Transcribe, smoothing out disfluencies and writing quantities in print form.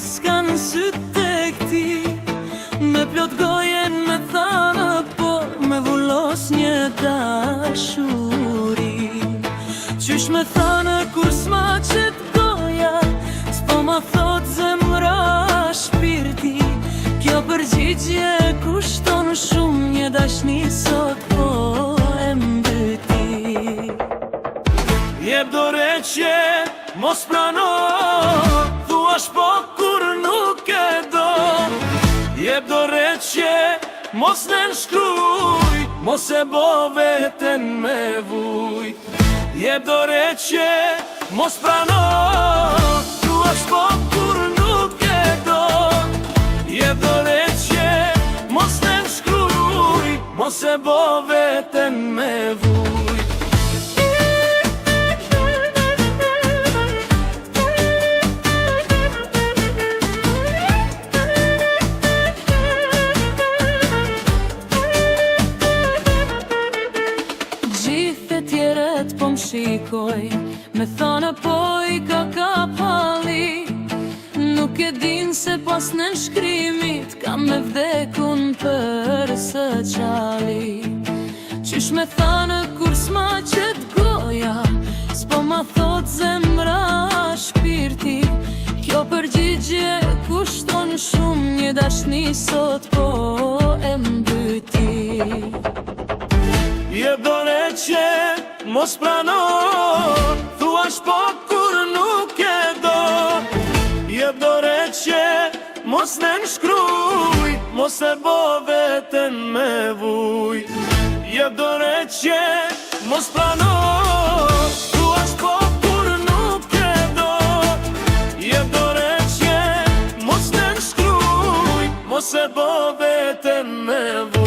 s'kan syt tek ti. Me plot gojen me thana, por me vullos një dashuri. Qysh me thana kur s'ma qet goja, s'po ma thot zemra shpirti. Kjo përgjigje kushton shumë, një dashni sot po e mbyti. Jep dore që mos prano, thuash po kur nuk e do. Jep dore që mos në nshkruj, mos e bo veten me vuj. Jep dore që mos prano, thuash po kur nuk e do. Jep dore që mos në nshkruj, mos e bo veten me vuj. Tjeret po m'shikoj, me thana po i ka palli. Nuk e din se pas në shkrimit kam me vdekun për së qali. Qysh me thana kur s'ma qet goja, s'po ma thot zemra shpirti. Kjo përgjigje kushton shumë, një dashni sot po e mbyti. Jep dore që mos prano, thuash po kur nuk e do. Jep dore që mos në nshkruj, mos e bo veten me vuj. Jep dore që mos prano, thuash po kur nuk e do. Jep dore që mos në nshkruj, mos e bo veten me vuj.